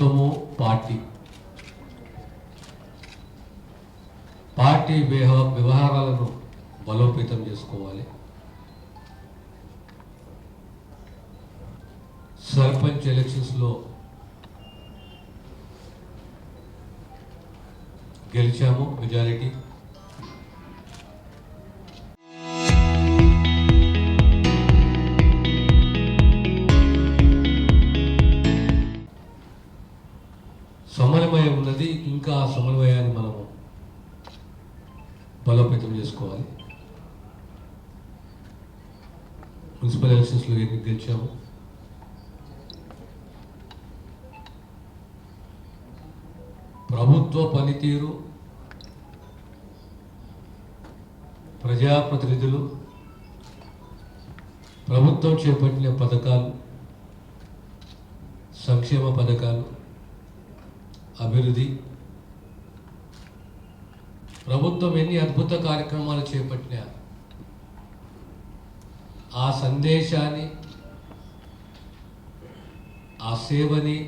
ప్రభుత్వము పార్టీ వ్యవహారాలను బలోపేతం చేసుకోవాలి. సర్పంచ్ ఎలక్షన్స్లో గెలిచాము, మెజారిటీ. సమన్వయం ఉన్నది, ఇంకా ఆ సమన్వయాన్ని మనము బలోపేతం చేసుకోవాలి. మున్సిపల్ ఎలక్షన్స్లో గెలిచాము. ప్రభుత్వ పనితీరు, ప్రజాప్రతినిధులు, ప్రభుత్వం చేపట్టిన పథకాలు, సంక్షేమ పథకాలు, అభివృద్ధి, ప్రభుత్వం ఎన్ని అద్భుత కార్యక్రమాలు చేపట్టినా ఆ సందేశాన్ని, ఆ సేవని,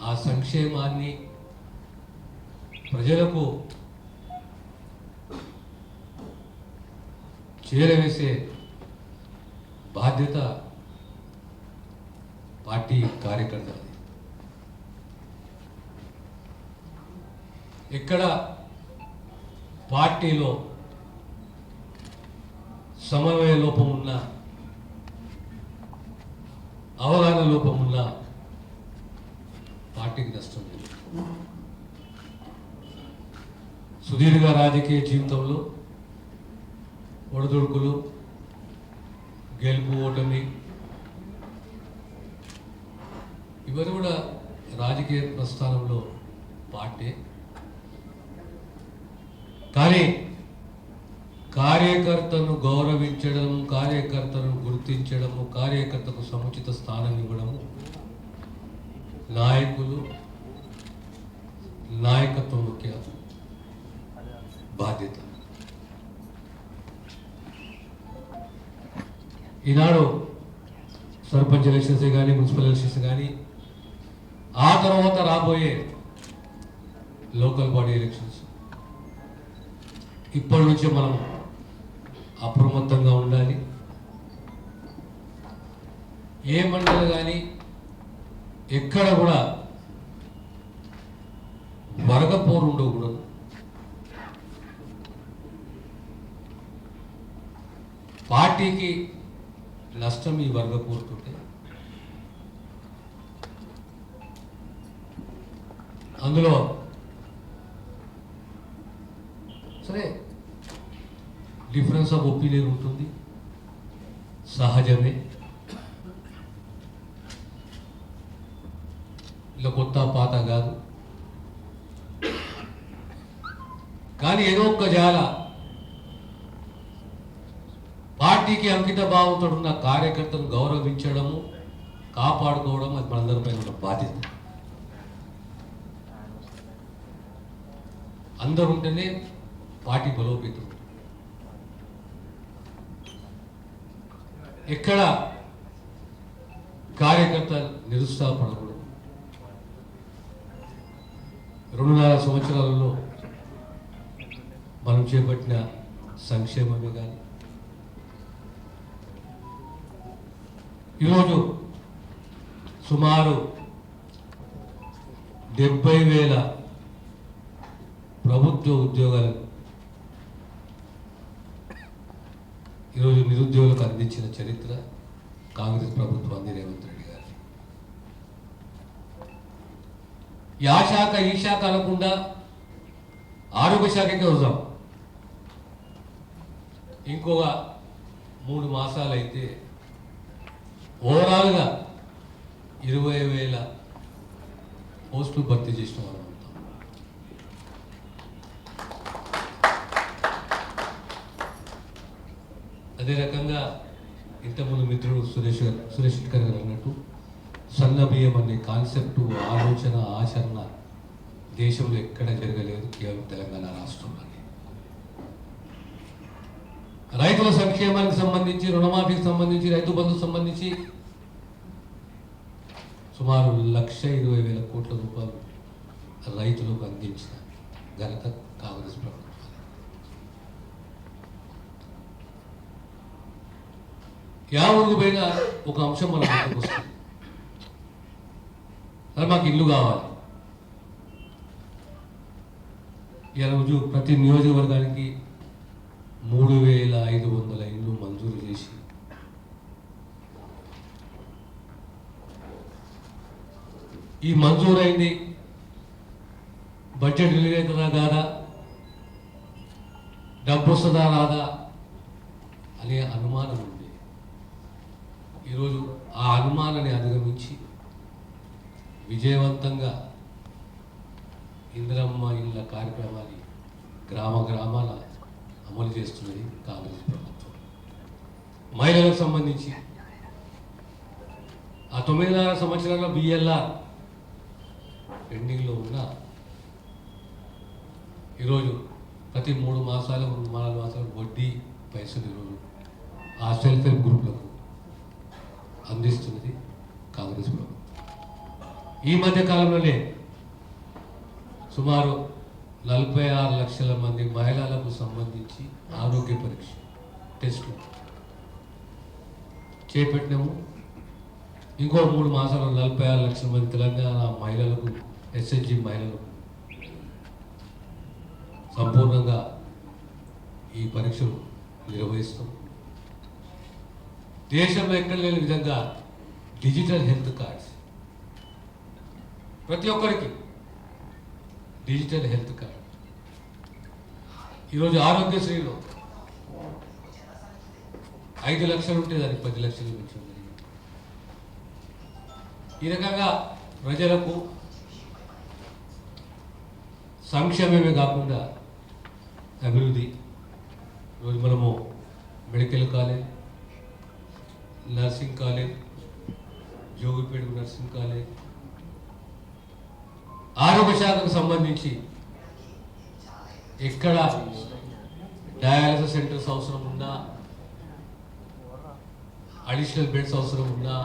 ఆ సంక్షేమాన్ని ప్రజలకు చేరవేసే బాధ్యత పార్టీ కార్యకర్తలది. ఎక్కడ పార్టీలో సమన్వయ లోపం ఉన్నా, అవగాహన లోపం ఉన్నా పార్టీకి నష్టం లేదు. సుదీర్ఘ రాజకీయ జీవితంలో ఒడిదుడుకులు, గెలుపు, ఓటమి, ఇవన్నీ కూడా రాజకీయ ప్రస్థానంలో పార్టీ. కానీ కార్యకర్తను గౌరవించడం, కార్యకర్తను గుర్తించడము, కార్యకర్తకు సముచిత స్థానం ఇవ్వడము నాయకత్వం ముఖ్య బాధ్యత. ఈనాడు సర్పంచ్ ఎలక్షన్స్ కానీ, మున్సిపల్ ఎలక్షన్స్ కానీ, ఆ తర్వాత రాబోయే లోకల్ బాడీ ఎలక్షన్స్, ఇప్పటి నుంచే మనం అప్రమత్తంగా ఉండాలి. ఏ మండలి కానీ ఎక్కడ కూడా వర్గపోరు ఉండకూడదు. పార్టీకి నష్టం ఈ వర్గపోరుతుంటే. అందులో సరే డిఫరెన్స్ ఆఫ్ ఒపీనియన్ ఉంటుంది, సహజమే. ఇలా కొత్త పాత కాదు. కానీ ఏదో ఒక్క జాల పార్టీకి అంకిత భావంతో ఉన్న కార్యకర్తను గౌరవించడము, కాపాడుకోవడం అది మనందరిపై ఉన్న బాధ్యత. అందరూ ఉంటేనే పార్టీ బలోపేతం. ఎక్కడ కార్యకర్త నిరుత్సాహపడకూడదు. 2.5 సంవత్సరాలలో మనం చేపట్టిన సంక్షేమమే కానీ, ఈరోజు సుమారు 70,000 ప్రభుత్వ ఉద్యోగాలు ఈరోజు నిరుద్యోగులకు అందించిన చరిత్ర కాంగ్రెస్ ప్రభుత్వం, రేవంత్ రెడ్డి గారు. ఆ శాఖ ఈ శాఖ అనకుండా ఆరోగ్య శాఖకే వద్దాం. ఇంకొక 3 మాసాలు అయితే ఓవరాల్గా 20,000 పోస్టులు భర్తీ చేసిన వాళ్ళు ఉంటాం. అదే రకంగా ఇంతకుముందు మిత్రుడు సురేష్ శెట్కర్ గారు అన్నట్టు సన్న బియ్యం అనే కాన్సెప్టు, ఆలోచన, ఆచరణ దేశంలో ఎక్కడ జరగలేదు, కేవలం తెలంగాణ రాష్ట్రంలోనే. రైతుల సంక్షేమానికి సంబంధించి, రుణమాఫీకి సంబంధించి, రైతు బంధుకు సంబంధించి సుమారు 1,20,000 కోట్ల రూపాయలు రైతులకు అందించిన ఘనత కాంగ్రెస్ ప్రభుత్వం. యావూరుకు పైన ఒక అంశం మన ముందుకు వస్తుంది. అది మాకు ఇల్లు కావాలి. ఈరోజు ప్రతి నియోజకవర్గానికి 3,500 ఇళ్ళు మంజూరు చేసి ఈ మంజూరైంది బడ్జెట్ రిలీజ్ అవుతుందా కాదా, డబ్బు వస్తుందా రాదా అనే అనుమానం ఉంది. ఈరోజు ఆ అనుమానాన్ని అధిగమించి విజయవంతంగా ఇందిరమ్మ ఇళ్ళ కార్యక్రమాన్ని గ్రామాల అమలు చేస్తున్నది కాంగ్రెస్ ప్రభుత్వం. మహిళలకు సంబంధించి ఆ 9.5 సంవత్సరాల బిఎల్ఆర్ పెండింగ్లో ఉన్న ఈరోజు ప్రతి 3 మాసాలు 4 మాసాలు వడ్డీ పైసలు ఈరోజు ఆ సెల్ఫ్ హెల్ప్ గ్రూప్లకు అందిస్తున్నది కాంగ్రెస్ ప్రభుత్వం. ఈ మధ్య కాలంలోనే సుమారు 46 లక్షల మంది మహిళలకు సంబంధించి ఆరోగ్య పరీక్ష టెస్టులు చేపట్టినాము. ఇంకో 3 మాసాలు 46 లక్షల మంది తెలంగాణ మహిళలకు, ఎస్హెచ్జి మహిళలకు సంపూర్ణంగా ఈ పరీక్షలు నిర్వహిస్తాం. దేశంలో ఎక్కడ లేని విధంగా డిజిటల్ హెల్త్ కార్డ్స్ ప్రతి ఒక్కరికి డిజిటల్ హెల్త్ కార్డ్. ఈరోజు ఆరోగ్యశ్రీలో 5 లక్షలు ఉంటే దానికి 10 లక్షలు పెంచడం జరిగింది. ఈ రకంగా ప్రజలకు సంక్షేమమే కాకుండా అభివృద్ధి. ఈరోజు మనము medical college, nursing college, Jogipet nursing college, ఆరోగ్య శాఖకు సంబంధించి ఎక్కడ డయాలసిస్ సెంటర్స్ అవసరం ఉన్నా, అడిషనల్ బెడ్స్ అవసరం ఉన్నా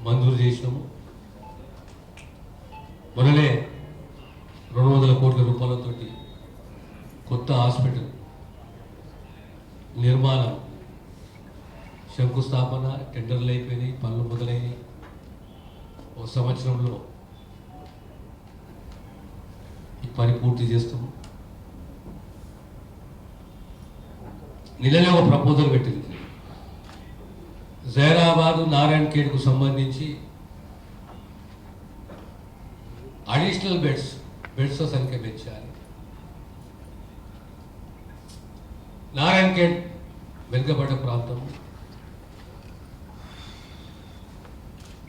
మంజూరు చేసినాము. మొన్ననే 200 కోట్ల రూపాయలతో కొత్త హాస్పిటల్ నిర్మాణం, శంకుస్థాపన, టెండర్లు అయిపోయినాయి, పనులు మొదలైనవి. 1 సంవత్సరంలో ఈ పని పూర్తి చేస్తాము. నిన్ననే ఒక ప్రపోజల్ పెట్టింది. జైరాబాద్, నారాయణఖేడ్కు సంబంధించి అడిషనల్ బెడ్స్ సంఖ్య పెంచాలి. నారాయణఖేడ్ వెనుకబడ్డ ప్రాంతం.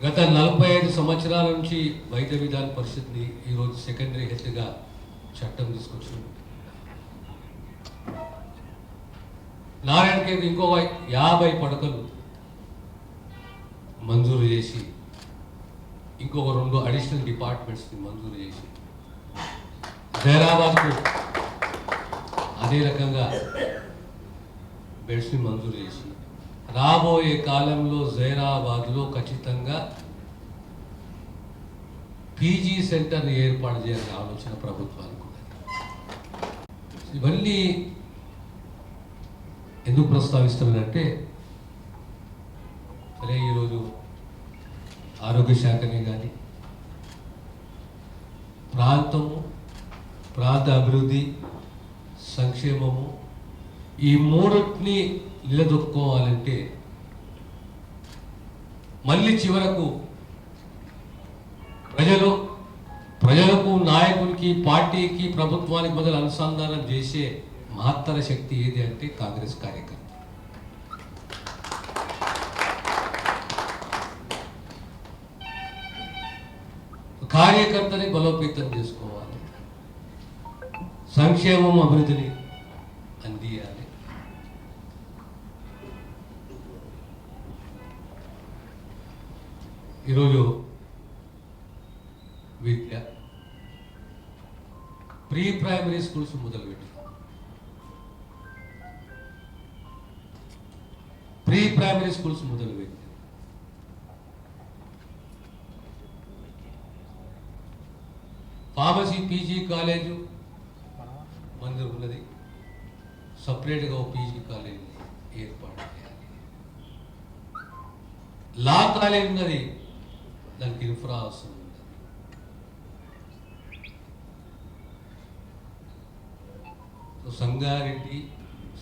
గత 45 సంవత్సరాల నుంచి వైద్య విధాన పరిస్థితిని ఈరోజు సెకండరీ హెల్త్గా చట్టం తీసుకొచ్చింది. నారాయణఖేడ్ ఇంకో 50 పడకలు మంజూరు చేసి, ఇంకొక 2 అడిషనల్ డిపార్ట్మెంట్స్ని మంజూరు చేసి, జైరాబాద్కు అదే రకంగా బెడ్స్ని మంజూరు చేసి, రాబోయే కాలంలో జైరాబాద్లో ఖచ్చితంగా పీజీ సెంటర్ని ఏర్పాటు చేయాలనే ఆలోచన ప్రభుత్వానికి ఉన్నది. ఇవన్నీ ఎందుకు ప్రస్తావిస్తున్నానంటే, సరే ఈరోజు ఆరోగ్య శాఖనే కానీ, ప్రాంత అభివృద్ధి, సంక్షేమము, ఈ మూడింటిని నిలదొక్కుకోవాలంటే మళ్ళీ చివరకు ప్రజలకు, నాయకునికి, పార్టీకి, ప్రభుత్వానికి మొదలు అనుసంధానం చేసే మహత్తర శక్తి ఏది అంటే కాంగ్రెస్ కార్యకర్త. కార్యకర్తని బలోపేతం చేసుకోవాలి, సంక్షేమం, అభివృద్ధిని అందియాలి. ఈరోజు విద్య, ప్రీ ప్రైమరీ స్కూల్స్ మొదలుపెట్టాం. ప్రీ ప్రైమరీ స్కూల్స్ మొదలుపెట్టి ఫార్మసీ పీజీ కాలేజు మన ఉన్నది, సపరేట్గా ఒక పీజీ కాలేజ్ ఏర్పాటు చేయాలి. లా కాలేజ్ ఉన్నది, దానికి ఇన్ఫ్రా అవసరం ఉంది.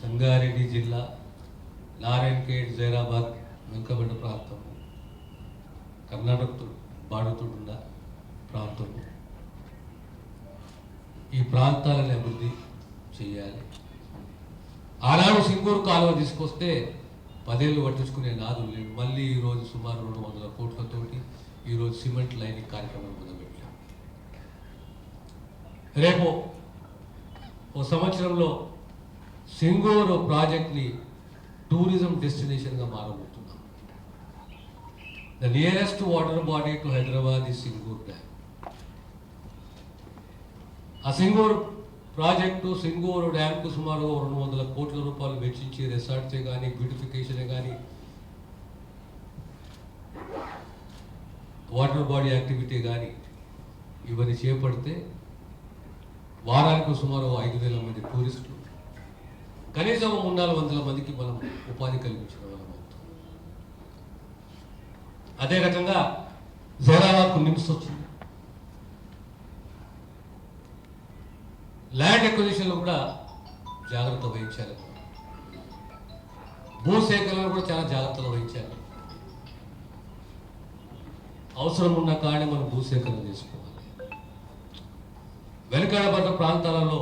సంగారెడ్డి జిల్లా నారాయణఖేడ్, జైరాబాద్, వెంకబండ ప్రాంతం, కర్ణాటకతో బాడుతున్న ప్రాంతము, ఈ ప్రాంతాలను అభివృద్ధి చేయాలి. ఆనాడు సింగూరు కాలువ తీసుకొస్తే 10 ఏళ్ళు పట్టించుకునే నాదులు లేడు. మళ్ళీ ఈరోజు సుమారు 200 కోట్లతోటి ఈరోజు సిమెంట్ లైనింగ్ కార్యక్రమం మొదలుపెట్టాం. రేపు ఓ సంవత్సరంలో సింగూరు ప్రాజెక్ట్ని టూరిజం డెస్టినేషన్గా మారబోతున్నాం. The nearest water body to Hyderabad ఈ సింగూరు డ్యామ్. ఆ సింగూరు ప్రాజెక్టు, సింగూరు డ్యామ్కు సుమారు 200 కోట్ల రూపాయలు వెచ్చించి రిసార్ట్సే కానీ, బ్యూటిఫికేషనే కానీ, వాటర్ బాడీ యాక్టివిటీ కానీ ఇవన్నీ చేపడితే వారానికి సుమారు 5,000 మంది టూరిస్టులు, కనీసం 300-400 మందికి మనం ఉపాధి కల్పించిన వాళ్ళం అవుతాం. అదే రకంగా జైరాబాద్కు నిమ్స్ వచ్చింది. ల్యాండ్ ఎక్విజిషన్లో కూడా జాగ్రత్త వహించాలి. భూసేకరణలో కూడా చాలా జాగ్రత్తలు వహించాలి. అవసరం ఉన్న కాడే మనం భూసేకరణ చేసుకోవాలి. వెనుకబడ్డ ప్రాంతాలలో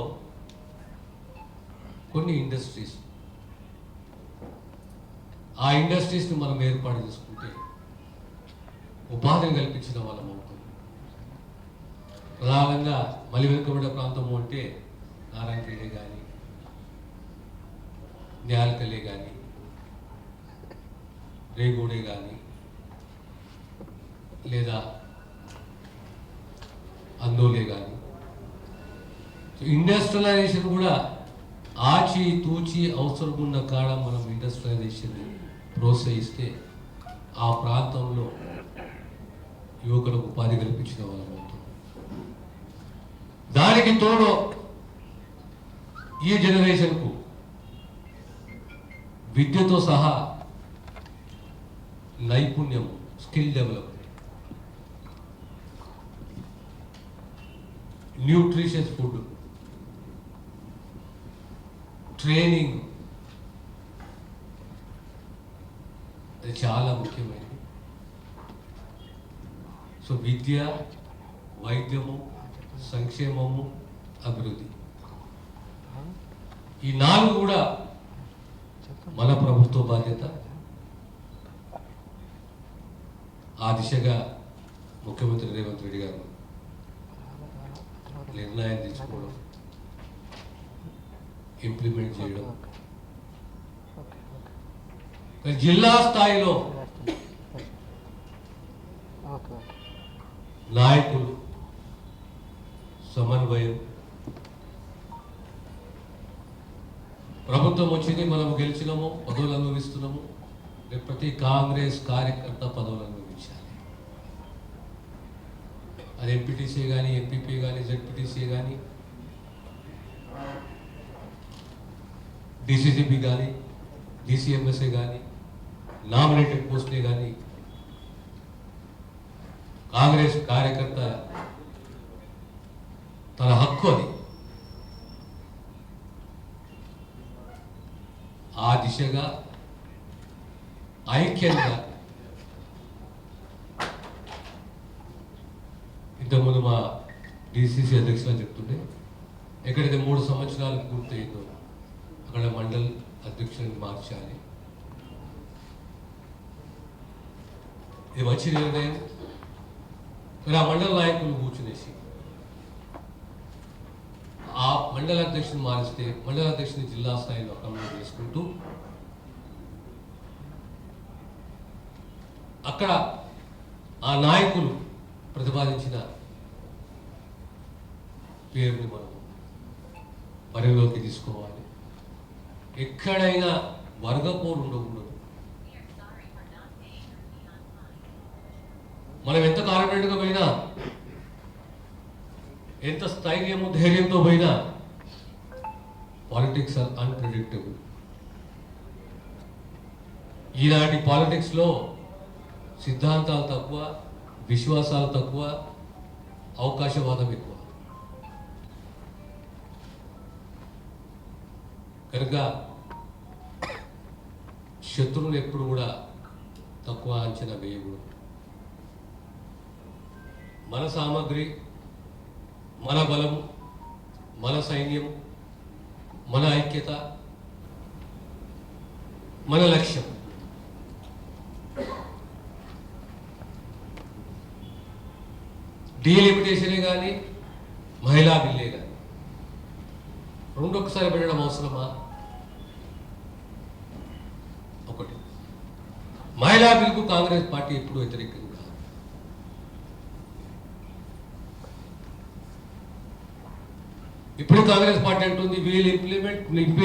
కొన్ని ఇండస్ట్రీస్, ఆ ఇండస్ట్రీస్ని మనం ఏర్పాటు చేసుకుంటే ఉపాధిని కల్పించిన వాళ్ళం అవుతాం. ప్రధానంగా మళ్ళీ వెనుకబడ్డ ప్రాంతము అంటే నారాయణఖేడే కానీ, న్యాల్కలే కానీ, రేగూడే కానీ, లేదా అందోలే కానీ, ఇండస్ట్రియలైజేషన్ కూడా ఆచి తూచి అవసరం ఉన్న కాడ మనం ఇండస్ట్రియలైజేషన్ ప్రోత్సహిస్తే ఆ ప్రాంతంలో యువకులకు ఉపాధి కల్పించిన వాళ్ళం అవుతుంది. దానికి తోడు ఈ జనరేషన్కు విద్యతో సహా నైపుణ్యం, skill development, nutritious food, training, అది చాలా ముఖ్యమైనది. సో విద్య, వైద్యము, సంక్షేమము, అభివృద్ధి, ఈ 4 కూడా మన ప్రభుత్వ బాధ్యత. ఆ దిశగా ముఖ్యమంత్రి రేవంత్ రెడ్డి గారు నిర్ణయం తీసుకోవడం, ఇంప్లిమెంట్ చేయడం, జిల్లా స్థాయిలో నాయకులు సమన్వయం, ప్రభుత్వం వచ్చింది, మనం గెలిచినాము, పదవులు అనుభవిస్తున్నాము, ప్రతి కాంగ్రెస్ కార్యకర్త పదవులు అనుభవించాలి. అది ఎంపీటీసీ కానీ, ఎంపీపీ కానీ, జెడ్పీటీసీ కానీ, డిసిసిబి కానీ, డిసిఎంఎస్ఏ కానీ, నామినేటెడ్ పోస్టులే కానీ, కాంగ్రెస్ కార్యకర్త తన హక్కు అది. ఆ దిశగా ఐక్యంగా ఇంతకుముందు మా డిసిసి అధ్యక్షులు చెప్తుంటే, ఎక్కడైతే 3 సంవత్సరాలు పూర్తయిందో అక్కడ మండల్ అధ్యక్షుడిని మార్చాలి. ఇది మంచి నిర్ణయం. ఆ మండల నాయకులు కూర్చునేసి ఆ మండల అధ్యక్షుని మారిస్తే మండల అధ్యక్షుని జిల్లా స్థాయిలో అకామిడేట్ చేసుకుంటూ అక్కడ ఆ నాయకులు ప్రతిపాదించిన పేరుని మనం పరిగణలోకి తీసుకోవాలి. ఎక్కడైనా వర్గపోరు ఉండకూడదు. కాన్ఫిడెంట్గా పోయినా, ఎంత స్థైర్యము ధైర్యంతో పోయినా, పాలిటిక్స్ ఆర్ అన్ప్రెడిక్టబుల్. ఈనాటి పాలిటిక్స్లో సిద్ధాంతాలు తక్కువ, విశ్వాసాలు తక్కువ, అవకాశవాదం ఎక్కువ. కనుక శత్రువులు ఎప్పుడు కూడా తక్కువ అంచనా వేయకూడదు. మన సామగ్రి, మన బలం, మన సైన్యం, మన ఐక్యత, మన లక్ష్యం. డీలిమిటేషనే కానీ, మహిళా బిల్లే కానీ రెండు ఒకసారి పెట్టడం అవసరమా? ఒకటి, మహిళా బిల్కు కాంగ్రెస్ పార్టీ ఎప్పుడు వ్యతిరేకంగా కాదు. ఇప్పుడు కాంగ్రెస్ పార్టీ అంటుంది వీళ్ళు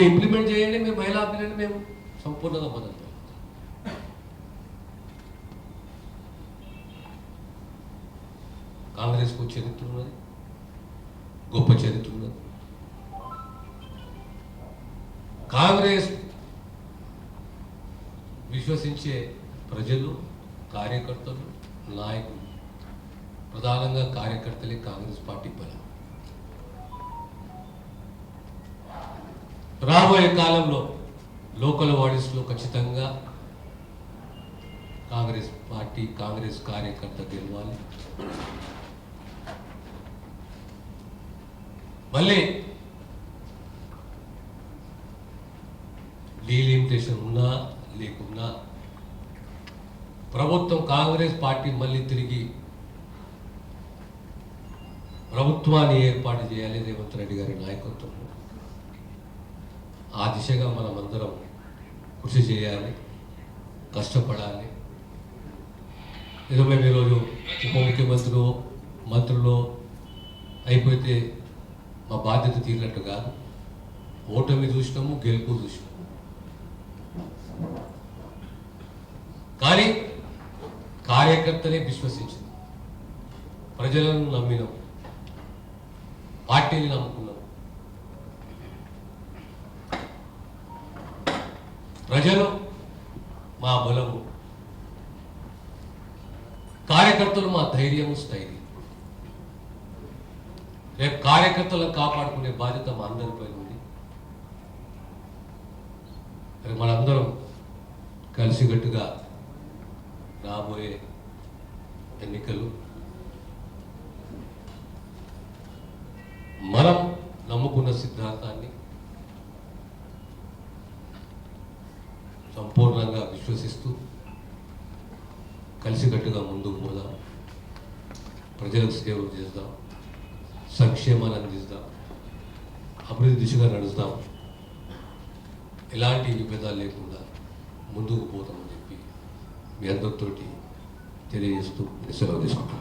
ఇంప్లిమెంట్ చేయండి, మేము మహిళా బిల్లుని మేము సంపూర్ణంగా మొదలు. కాంగ్రెస్కు చరిత్ర ఉన్నది, గొప్ప చరిత్ర ఉన్నది. కాంగ్రెస్ విశ్వసించే ప్రజలు, కార్యకర్తలు, నాయకులు, ప్రధానంగా కార్యకర్తలే కాంగ్రెస్ పార్టీ బలం. రాబోయే కాలంలో లోకల్ బాడీస్లో ఖచ్చితంగా కాంగ్రెస్ పార్టీ, కాంగ్రెస్ కార్యకర్త గెలవాలి. మళ్ళీ డీలిమిటేషన్ ఉన్నా లేకున్నా ప్రభుత్వం, కాంగ్రెస్ పార్టీ మళ్ళీ తిరిగి ప్రభుత్వాన్ని ఏర్పాటు చేయాలి రేవంత్ రెడ్డి గారి నాయకత్వంలో. ఆ దిశగా మనం అందరం కృషి చేయాలి, కష్టపడాలి. ఏదో మేము ఈరోజు ఉప ముఖ్యమంత్రులు, మంత్రులు అయిపోతే మా బాధ్యత తీరినట్టు కాదు. ఓటమి చూసినాము, గెలుపు చూసినాము. కానీ కార్యకర్తలే విశ్వసించింది, ప్రజలను నమ్మినాం, పార్టీని నమ్ముకున్నాం. ప్రజలు మా బలము, కార్యకర్తలు మా ధైర్యము, స్థైర్యం. రేపు కార్యకర్తలను కాపాడుకునే బాధ్యత మా అందరిపై ఉంది. మనందరం కలిసికట్టుగా రాబోయే ఎన్నికలు మనం నమ్ముకున్న సిద్ధాంతాన్ని సంపూర్ణంగా విశ్వసిస్తూ కలిసికట్టుగా ముందుకు పోదాం, ప్రజలకు సేవలు చేద్దాం, సంక్షేమాన్ని అందిస్తాం, అభివృద్ధి దిశగా నడుస్తాం, ఎలాంటి విభేదాలు లేకుండా ముందుకు పోతామని చెప్పి మీ అందరితోటి తెలియజేస్తూ సెలవు తీసుకుంటాం.